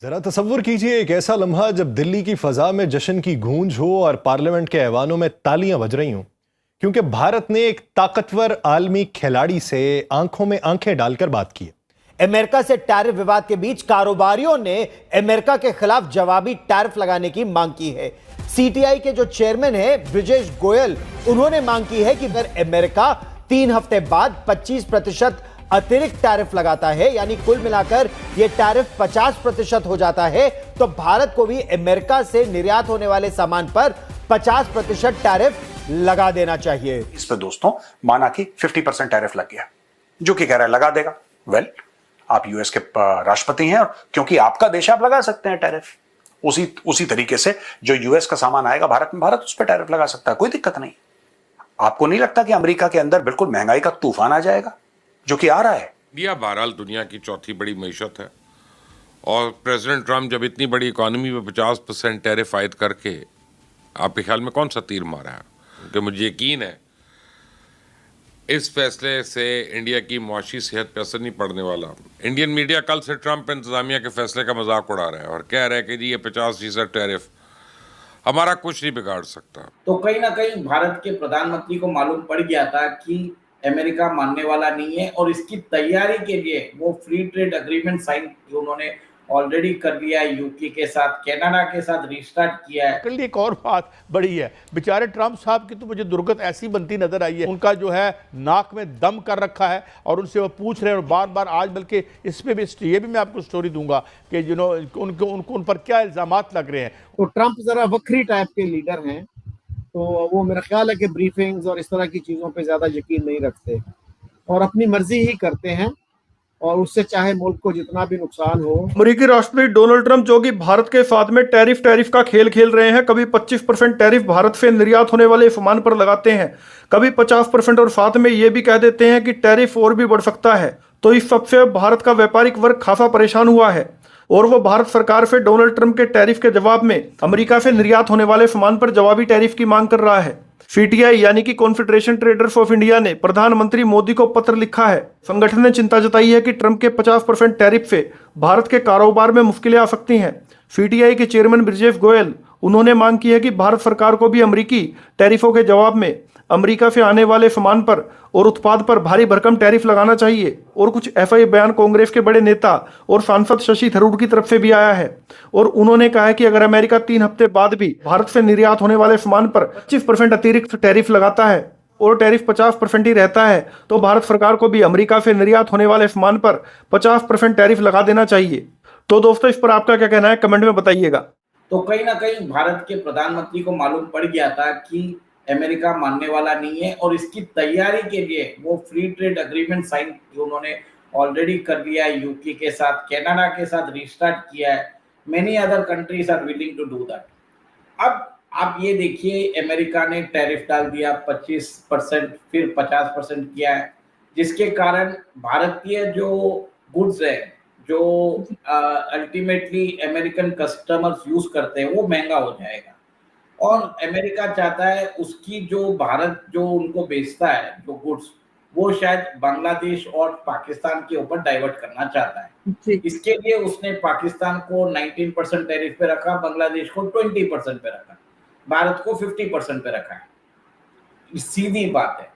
जरा तसव्वुर कीजिए एक ऐसा लम्हा जब दिल्ली की फजा में जश्न की गूंज हो और पार्लियामेंट के ऐवानों में तालियां बज रही हों, क्योंकि भारत ने एक ताकतवर आलमी खिलाड़ी से आंखों में आंखें डालकर बात की है। अमेरिका से टैरिफ विवाद के बीच कारोबारियों ने अमेरिका के खिलाफ जवाबी टैरिफ लगाने की मांग की है। सीटीआई के जो चेयरमैन है ब्रिजेश गोयल, उन्होंने मांग की है कि अगर अमेरिका 3 हफ्ते बाद 25% अतिरिक्त टैरिफ लगाता है, यानी कुल मिलाकर यह टैरिफ 50% हो जाता है, तो भारत को भी अमेरिका से निर्यात होने वाले सामान पर 50% टैरिफ लगा देना चाहिए। इस पर दोस्तों माना कि 50% टैरिफ लग गया, जो कि कह रहा है लगा देगा। वेल, आप यूएस के राष्ट्रपति हैं और क्योंकि आपका देश, आप लगा सकते हैं टैरिफ। उसी तरीके से जो यूएस का सामान आएगा भारत में, भारत उस पर टैरिफ लगा सकता है, कोई दिक्कत नहीं। आपको नहीं लगता कि अमेरिका के अंदर बिल्कुल महंगाई का तूफान आ जाएगा, जो कि आ रहा है? इंडिया बहरहाल दुनिया की चौथी बड़ी मईशत है और प्रेसिडेंट ट्रंप जब इतनी बड़ी इकोनॉमी में 50% टैरिफ आयद करके आपके ख्याल में कौन सा तीर मारा है? क्योंकि मुझे यकीन है इस फैसले से इंडिया की मुआशी सेहत पर असर नहीं पड़ने वाला। इंडियन मीडिया कल से ट्रंप इंतजामिया के फैसले का मजाक उड़ा रहा है और कह रहा है कि जी ये 50% टैरिफ हमारा कुछ नहीं बिगाड़ सकता। तो कहीं ना कहीं भारत के प्रधानमंत्री को मालूम पड़ गया था कि अमेरिका मानने वाला नहीं है और इसकी तैयारी के लिए वो फ्री ट्रेड एग्रीमेंट साइन उन्होंने ऑलरेडी कर लिया है। यूके के साथ, कनाडा के साथ रिस्टार्ट किया है। कल एक और बात बड़ी है, बेचारे ट्रंप साहब की तो मुझे दुर्गत ऐसी बनती नजर आई है। उनका जो है नाक में दम कर रखा है और उनसे वो पूछ रहे हैं और बार बार आज, बल्कि इस पे भी ये भी मैं आपको स्टोरी दूंगा कि उनको उन पर क्या इल्जामात लग रहे हैं। तो ट्रंप जरा वक्री टाइप के लीडर हैं, तो वो मेरा ख्याल है कि ब्रीफिंग्स और इस तरह की चीज़ों पे ज़्यादा यकीन नहीं रखते और अपनी मर्जी ही करते हैं, और उससे चाहे मुल्क को जितना भी नुकसान हो। अमेरिकी राष्ट्रपति डोनाल्ड ट्रंप जो कि भारत के साथ में टैरिफ का खेल खेल रहे हैं, कभी 25% टैरिफ भारत से निर्यात होने वाले सामान पर लगाते हैं, कभी 50% और साथ में ये भी कह देते हैं कि टैरिफ और भी बढ़ सकता है। तो इस सबसे भारत का व्यापारिक वर्ग खासा परेशान हुआ है और वो भारत सरकार से डोनाल्ड ट्रंप के टैरिफ के जवाब में अमेरिका से निर्यात होने वाले सामान पर जवाबी टैरिफ की मांग कर रहा है। सीटीआई यानी कि कॉन्फेडरेशन ट्रेडर्स ऑफ इंडिया ने प्रधानमंत्री मोदी को पत्र लिखा है। संगठन ने चिंता जताई है कि ट्रंप के 50% टैरिफ से भारत के कारोबार में मुश्किलें आ सकती हैं। सीटीआई के चेयरमैन ब्रिजेश गोयल, उन्होंने मांग की है कि भारत सरकार को भी अमेरिकी टैरिफों के जवाब में अमेरिका से आने वाले सामान पर और उत्पाद पर भारी भरकम टैरिफ लगाना चाहिए। और कुछ ऐसा ही बयान कांग्रेस के बड़े नेता और सांसद शशि थरूर की तरफ से भी आया है और उन्होंने कहा है कि अगर अमेरिका 3 हफ्ते बाद भी भारत से निर्यात होने वाले सामान पर 25% अतिरिक्त टैरिफ लगाता है और टैरिफ 50% ही रहता है, तो भारत सरकार को भी अमेरिका से निर्यात होने वाले सामान पर 50% टैरिफ लगा देना चाहिए। तो दोस्तों, इस पर आपका क्या कहना है, कमेंट में बताइएगा। तो कहीं ना कहीं भारत के प्रधानमंत्री को मालूम पड़ गया था कि अमेरिका मानने वाला नहीं है और इसकी तैयारी के लिए वो फ्री ट्रेड एग्रीमेंट साइन उन्होंने ऑलरेडी कर लिया है। यूके के साथ, कनाडा के साथ रिस्टार्ट किया है। Many other countries are willing to do that. अब आप ये देखिए, अमेरिका ने टैरिफ डाल दिया 25%, फिर 50% किया है, जिसके कारण भारतीय जो गुड्स है, जो अल्टीमेटली अमेरिकन कस्टमर्स यूज करते हैं, वो महंगा हो जाएगा। और अमेरिका चाहता है उसकी जो भारत जो उनको बेचता है जो गुड्स, वो शायद बांग्लादेश और पाकिस्तान के ऊपर डाइवर्ट करना चाहता है। इसके लिए उसने पाकिस्तान को 19% टैरिफ पे रखा, बांग्लादेश को 20% पे रखा, भारत को 50% पे रखा है। सीधी बात है।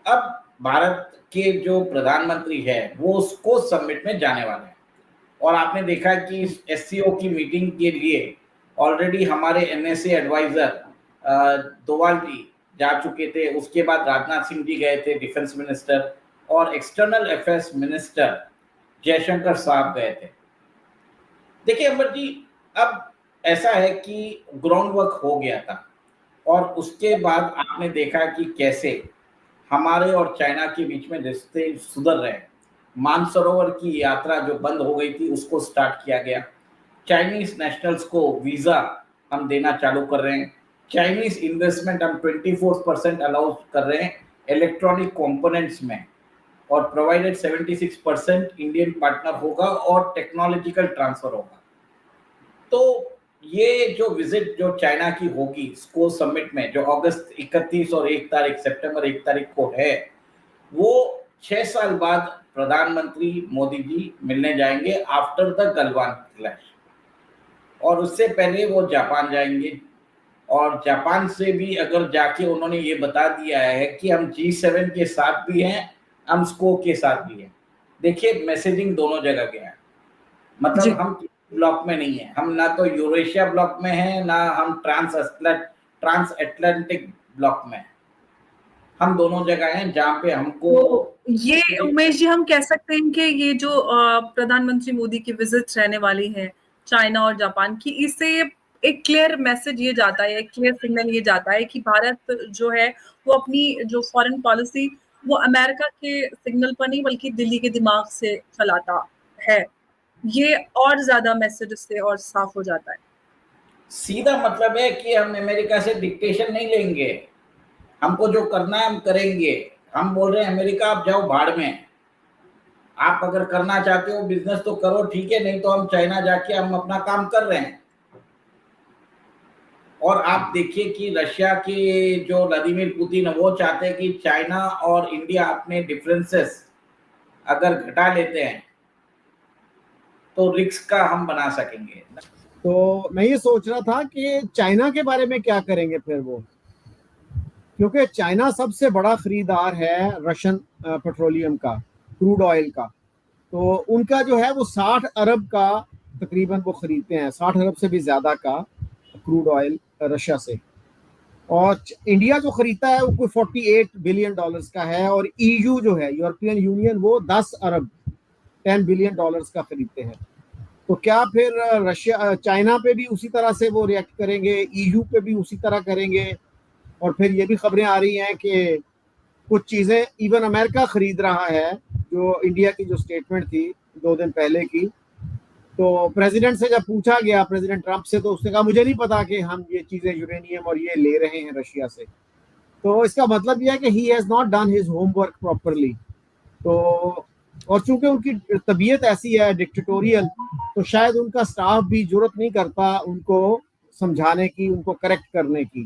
अब भारत के जो प्रधानमंत्री है वो उसको समिट में जाने वाले हैं और आपने देखा कि एससीओ की मीटिंग के लिए ऑलरेडी हमारे एनएसए एडवाइजर डोवाल जी जा चुके थे। उसके बाद राजनाथ सिंह जी गए थे, डिफेंस मिनिस्टर, और एक्सटर्नल अफेयर्स मिनिस्टर जयशंकर साहब गए थे। देखिए अमर जी, अब ऐसा है कि ग्राउंड वर्क हो गया था और उसके बाद आपने देखा कि कैसे हमारे और चाइना के बीच में रिश्ते सुधर रहे हैं। मानसरोवर की यात्रा जो बंद हो गई थी उसको स्टार्ट किया गया। चाइनीज नेशनल्स को वीज़ा हम देना चालू कर रहे हैं। चाइनीज इन्वेस्टमेंट हम 24% अलाउ कर रहे हैं इलेक्ट्रॉनिक कंपोनेंट्स में, और प्रोवाइडेड 76% इंडियन पार्टनर होगा और टेक्नोलॉजिकल ट्रांसफर होगा। तो ये जो विजिट जो चाइना की होगी स्को समिट में, जो अगस्त 31 और 1 तारीख, सितंबर 1 तारीख को है, वो 6 साल बाद प्रधानमंत्री मोदी जी मिलने जाएंगे आफ्टर द गलवान क्लैश। और उससे पहले वो जापान जाएंगे, और जापान से भी अगर जाके उन्होंने ये बता दिया है कि हम G7 के साथ भी हैं, हम स्को के साथ भी हैं। देखिए मैसेजिंग दोनों जगह गया है, मतलब हम ब्लॉक में नहीं है, हम ना तो यूरेशिया ब्लॉक में हैं, ना हम ट्रांस एटलांटिक ब्लॉक में हैं। हम दोनों जगह हैं जहाँ पे हमको तो ये उमेश जी हम कह सकते हैं कि ये जो प्रधानमंत्री मोदी की विजिट रहने वाली है चाइना और जापान की, इससे एक क्लियर मैसेज ये जाता है, एक क्लियर सिग्नल ये जाता है कि भारत जो है वो अपनी जो फॉरेन पॉलिसी वो अमेरिका के सिग्नल पर नहीं बल्कि दिल्ली के दिमाग से चलाता है। ये और ज्यादा मैसेज इससे और साफ हो जाता है। सीधा मतलब है कि हम अमेरिका से डिक्टेशन नहीं लेंगे, हमको जो करना है हम करेंगे। हम बोल रहे हैं अमेरिका आप जाओ भाड़ में, आप अगर करना चाहते हो बिजनेस तो करो, ठीक है, नहीं तो हम चाइना जाके हम अपना काम कर रहे हैं। और आप देखिए कि रशिया के जो व्लादिमीर पुतिन वो चाहते हैं कि चाइना और इंडिया अपने डिफरेंसेस अगर घटा लेते हैं तो रिस्क का हम बना सकेंगे। तो मैं ये सोच रहा था कि चाइना के बारे में क्या करेंगे फिर वो, क्योंकि चाइना सबसे बड़ा खरीदार है रशियन पेट्रोलियम का, क्रूड ऑयल का। तो उनका जो है वो 60 अरब का तकरीबन वो खरीदते हैं, 60 अरब से भी ज़्यादा का क्रूड ऑयल रशिया से। और इंडिया जो खरीदता है वो कोई 48 बिलियन डॉलर्स का है, और EU जो है यूरोपियन यूनियन वो 10 अरब 10 बिलियन डॉलर्स का खरीदते हैं। तो क्या फिर रशिया चाइना पे भी उसी तरह से वो रिएक्ट करेंगे, EU पे भी उसी तरह करेंगे? और फिर ये भी खबरें आ रही हैं कि कुछ चीज़ें इवन अमेरिका खरीद रहा है, जो इंडिया की जो स्टेटमेंट थी 2 दिन पहले की। तो प्रेसिडेंट से जब पूछा गया, प्रेसिडेंट ट्रंप से, तो उसने कहा मुझे नहीं पता कि हम ये चीज़ें यूरेनियम और ये ले रहे हैं रशिया से। तो इसका मतलब यह है कि he has not done his homework properly. तो और चूंकि उनकी तबीयत ऐसी है डिक्टेटोरियल, तो शायद उनका स्टाफ भी जुर्रत नहीं करता उनको समझाने की, उनको करेक्ट करने की।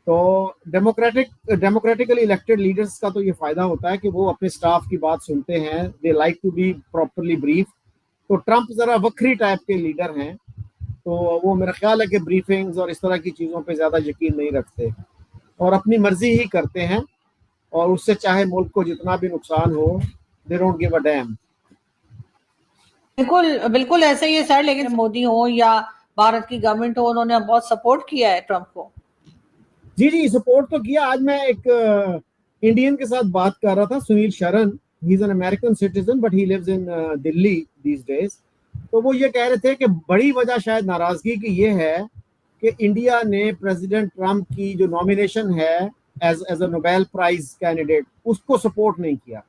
तो डेमोक्रेटिकली इलेक्टेड लीडर्स का तो ये फायदा होता है कि वो अपने स्टाफ की बात सुनते हैं, they like to be properly brief. तो ट्रंप जरा वक्री टाइप के लीडर हैं, तो वो मेरा ख्याल है कि ब्रीफिंग्स और इस तरह की चीज़ों पे ज़्यादा यकीन नहीं रखते और अपनी मर्जी ही करते हैं, और उससे चाहे मुल्क को जितना भी नुकसान हो, they don't give a dam. बिल्कुल बिल्कुल ऐसे ही है सर, लेकिन मोदी हो या भारत की गवर्नमेंट हो, उन्होंने बहुत सपोर्ट किया है ट्रंप को। जी सपोर्ट तो किया। आज मैं एक इंडियन के साथ बात कर रहा था, Sunil Sharan, he is an American citizen but he lives in Delhi these days. तो वो ये कह रहे थे कि बड़ी वजह शायद नाराजगी की ये है कि इंडिया ने प्रेसिडेंट ट्रंप की जो नॉमिनेशन है as a Nobel prize candidate, उसको सपोर्ट नहीं किया,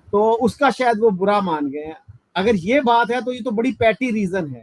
तो उसका शायद वो बुरा मान गए हैं। अगर ये बात है तो ये तो बड़ी पैटी रीजन है।